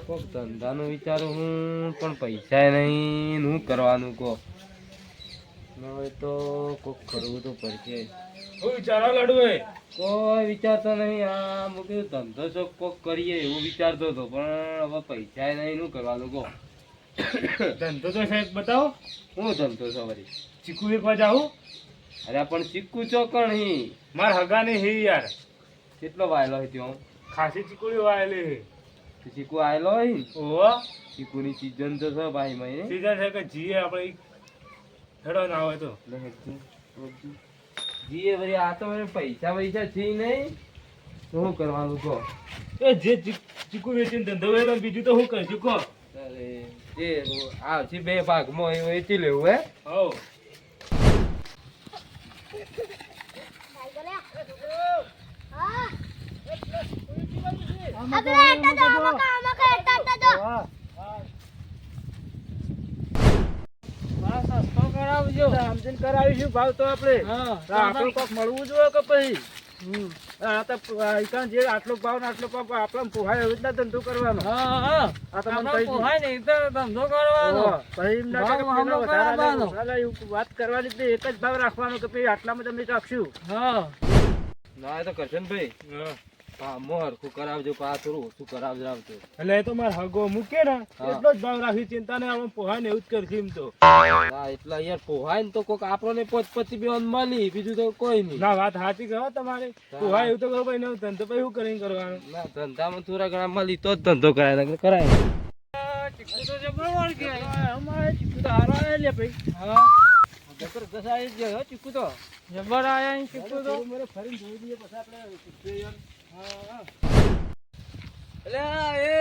કોક ધંધાનું વિચારું હું પણ પૈસા નહીં હું કરવાનું કહો હવે તો કોક કરવું તો પડશે. હું વિચારો લડવે કોઈ વિચારતો નહીં. આ હું કીધું ધંધો છો કોક કરીએ એવું વિચારતો હતો પણ હવે પૈસા નહીં શું કરવાનું કહો. ધંધો તો સાહેબ બતાવો. હું ધંધો છો વળી? ચીકુ વેચવા જાઉં. અરે પણ ચીકુ ચોકણ હી માર હગાની હે યાર. કેટલો વાયેલો હોય ત્યાં? ખાસી ચીકુડી વાયેલી હે. ચીકુ આવેલો હોય ને? ઓહો ચીકુની સીઝન તો છે ભાઈ મહિને. સીઝન છે કે જીએ આપણે હેડો ના હોય તો જીએ વળી આ તો મને પૈસા છે નહીં તો શું કરવાનું કહો. એ જે ચીકુ વેચીને ધંધો વેચો બીજું તો શું કરીશું કહો. અરે જે આવશે બે ભાગમાં એ વેચી લેવું હે. હવ કરાવીશું ભાવ તો આપણે આપણું કોક મળવું જોઈએ કે પછી આ તો જે આટલો ભાવ ને આટલો ભાવ આપણને પોહાય એવી રીતના ધંધો કરવાનો. આ તો મને પોહાય ને ધંધો કરવાનો વાત કરવાની જ એક જ ભાવ રાખવાનો કે ભાઈ આટલામાં તમને રાખશું. ના એ તો કરશે ને ભાઈ. હા હરખું કરાવજો પા થોડું ઓછું કરાવજો આવતો. એટલે એ તો મારે હગો મૂકે ને એટલો જ ભાવ રાખી ચિંતા ને આપણે પોહાય ને એવું જ કરશે એમ તો. હા એટલે યાર પોહાય ને તો કોક આપણને 25 બે મળી બીજું તો કોઈ નહીં. ના વાત સાચી કહો તમારે. પોહાય એવું તો કહો ભાઈ ને ધંધો ભાઈ શું કરીને કરવાનું. ના ધંધામાં થોડા ઘણા મળી તો જ ધંધો કરાય ને કરાય. ચીકુ તો જબર વળ ગયા અમારે. ચીકુ તો હારો આયા લે ભાઈ. હા જબરદસ્ત આવી ગયા ચીકુ તો જબર આયા ચીકુ તો મને ફરીને જોઈ દઈએ પછી આપણે. હા એટલે એ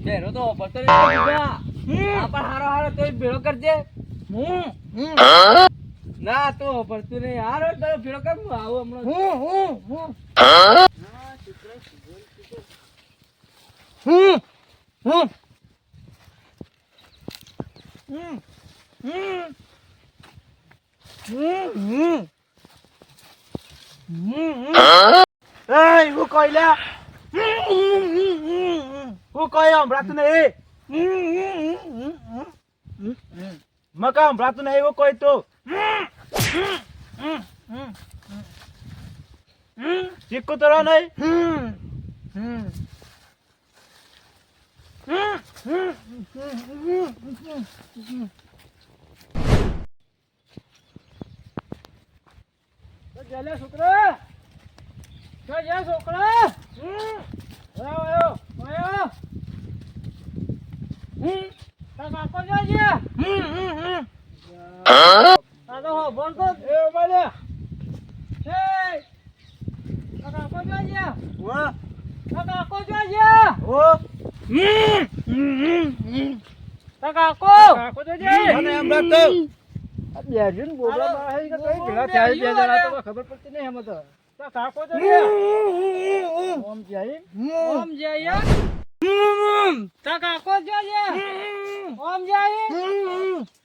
બેરો તો પડતો નહીં આ પણ હારો હારો તોય ભેળો કરજે. ના તો પડતું નહીં હારો તારો ભેળો કર હું આવું હમણાં. હું કોઈ લે હું કોઈ સંભળાતું નહીં. મકા સંભળાતું નહીં એવું કોઈ તો. ચીકુ તો નહીં. છોકરા છોકરા કાકો જોઈએ બોલતો બોલે કાકો જોઈએ કાકો જોઈએ કાકો કાકો જોઈએ એમ રાખતો. બેજુન બોલવા કઈ ભેગા થાય બે જણા તો ખબર પડતી નહીં એમ તો. કાકો જોઈએ ઓમ જાય તા કાકો જોઈએ ઓમ જાય.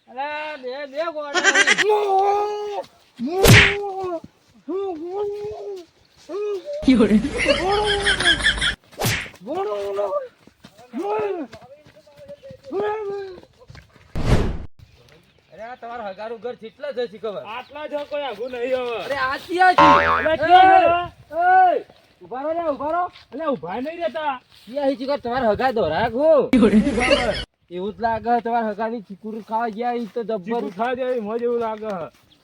અરે બે ગોડા અરે તમારું હગારું ઘર કેટલા છે ખબર? આટલા જ કોઈ આગું નહીં હવે. અરે આ ક્યાં છે? ઉભા રહો ને ઉભા રહો. એટલે ઉભા નહીં રહેતા. ક્યાં છે તમારા હગા દોરાક હો એવું જ લાગે તમારા હગાની ચીકુરી ખાવા ગયા ઈ તો જબ્બર ખા જાય મોજ એવું લાગે.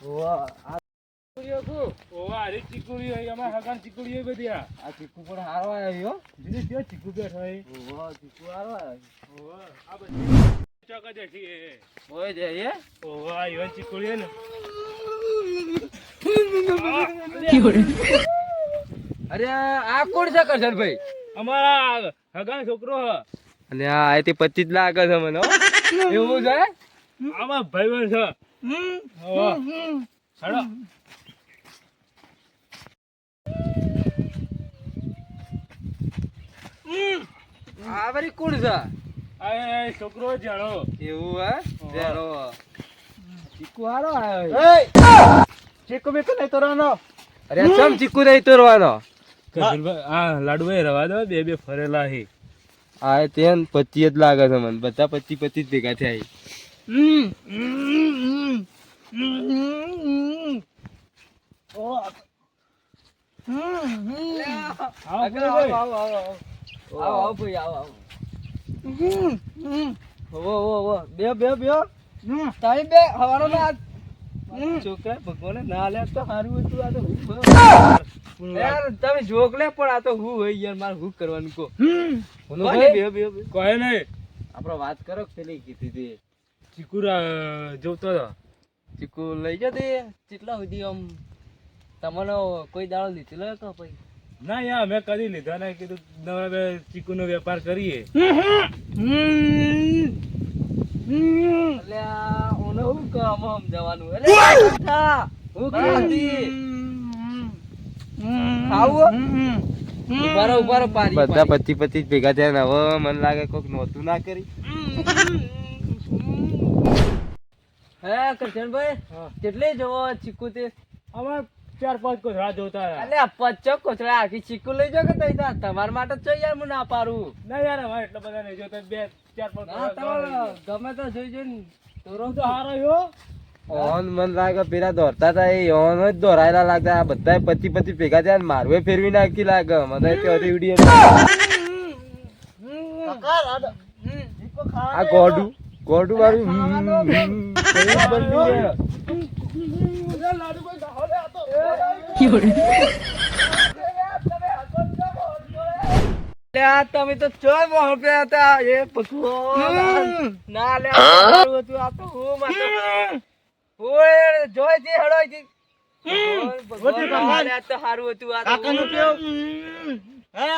ઓવા આ ઓવા અરે ચીકુડી હોય અમાર હગાન ચીકુડી હોય બધી. આ ચીકુ પણ હારો આવ્યો હો. દીદી કેવો ચીકુ બેઠો હોય. ઓવા ચીકુ હારો આવ્યો. ઓવા આ બધી ચોક જ છે. ઓય જય હે ઓવા ઈવન ચીકુડી હે ને. અરે આ કોણ છે કરશનભાઈ? અમારા હગાનો છોકરો હ. અને આ આથી 25 લાગે છે મને એવું છે. આમાં ભાઈબંધ છે. ઓવા હાલો આ વરી કોણ છે? આ છોકરો જાણો એવું હે જાણો ચીકુ હારો આવ્યો. ચીકુ બી નહીં તોરવાનો. અરે ચમ ચીકુ નહીં તોરવાનો? આ લાડુ ભાઈ રવા દો બે ફરેલા હે. આ તે 25 જ લાગે છે મને, બધા 25 જ ભેગા થયા છે. છોકરા ભગવાને ના લે તો સારું હતું. આ તો યાર તમે જોક લે પણ આ તો હું હોય યાર, મારે હું કરવાનું કહો. કહે નહીં આપડે વાત કરો પેલી કીધી હતી ચીકુ જોતો હતો. ચીકુ લઈ જતે કેટલા સુધી આમ તમને કોઈ દાડો લીધેલો તો પછી ના યાર મેં કદી લીધા નહીં, કીધું નવા ચીકુ નો વેપાર કરીએ. એટલે ઓને હું કામ સમજાવવાનું એટલે હું કીધી ઉભારો પાડી બધા 25 ભેગા થયા ને હવે મને લાગે કોક નહોતું ના કરી. હે કરશનભાઈ કેટલી જવો ચીકુ તે અમારે 4-5 કોથળા જોતા હતા. અલે 50 કોથળા આખી ચીકુ લઈ જાવ કે તઈ તમાર માટે તો યાર હું ના પાડું. ના યાર અમારે એટલા બધા નહીં જોતા, 2-4-5 ગમે તો જોઈ જોઈને તોરો તો હારો યો. ઓન મન લાગે પેલા દોડતા હતા એ ઓન જ દોરાયેલા લાગતા. આ બધા 25 ભેગા થયા ને મારવે ફેરવી નાખી લાગે મને તો આ ગોડું વાળું તમે તો ચોય મોહપ્યા હતા એ ભગવાન ના લે સારું હતું. આ તો હું માતો ઓય જોઈ થી હળોય થી ભગવાન ના લે તો સારું હતું. આ કાકાનું કેવું હે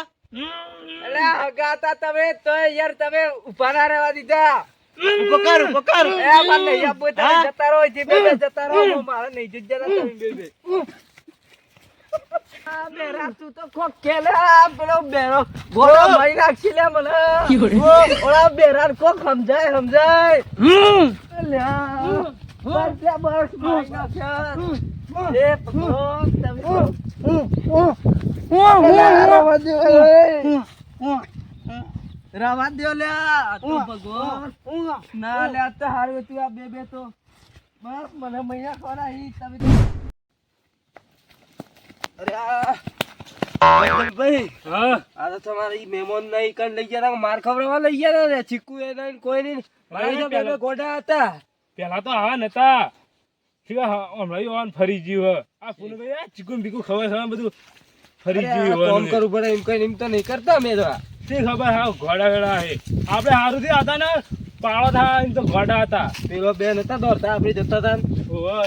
અલે હગાતા તમે તો યાર તમે ઉભા ના રહેવા દીધા. ઉપકાર એ માર નહીં આપો તમે જતા રહો છે બે જતા રહો મારે નહીં જતા તમે બે આ બેરા તું તો કોક કેલે આ પેલો બેરો ગોળો મારી નાખી લે મને. ઓલા બેરા કોક સમજાય અલ્યા બરસ્યા બરસ મારી નાખ્યા એ ભગવાન તમે રવા દો લે આ તો ભગવાન ના લે તો હારું હતું. આ બે તો બસ મને મહિના ખોરા ઈ તમે ભાઈ આ તો તમારે મહેમાન નહીં કઈ લઈ ગયા માર ખવડાવવા લઈ ગયા ને ચીકુ એ નહીં કોઈ નહીં ગોડા હતા પેલા તો હા નતા હમણાં ફરી ગયું. આ પુનભાઈ ચીકુ બીકુ ખબર બધું ફરી ગયું. કામ કરવું પડે એમ કઈ એમ તો નહીં કરતા મેં તો ખબર હા ઘોડા વેડા હે આપડે હારું થી હતા ને પાળો થા એમ તો ઘોડા હતા. પેલો બેન હતા દોડતા આપડે જતા હતા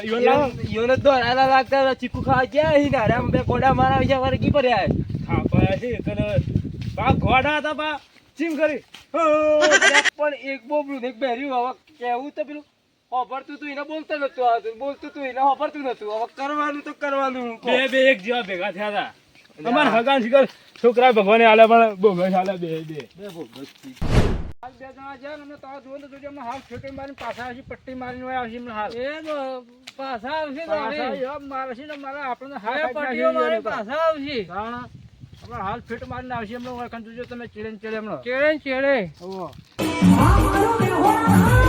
ઈયોને દોડાયેલા લાગતા. ચીકુ ખાવા ગયા ઈ નારા બે ગોડા મારા વિશે વર્ગી પડ્યા ખાપાયા છે તને પા ઘોડા હતા પા ચીમ કરી પણ એક બોબડું એક બેર્યું. હવે કેવું તો પેલું હોભરતું તું એને બોલતો નતું આવતું, બોલતું તું એને હોભરતું નતું. હવે કરવાનું તો કરવાનું. બે એક જેવા ભેગા થયા હતા. અમારે હગાન શિકર છોકરા ભગવાને આલે પણ બોગસ આલે બે બોગસ બે જણા જાય ને તો જોવો તો જોજો અમને હાલ છોટી મારીને પાછા આવશે, પટ્ટી મારીને આવશે એમને હાલ એ પાછા આવશે મારશે ને મારા આપણને હાલ પટ્ટીઓ મારી પાછા આવશે. આપણે હાલ ફીટ મારીને આવશે એમને ઓળખાણ જોજો તમે ચેડે એમનો ચેડે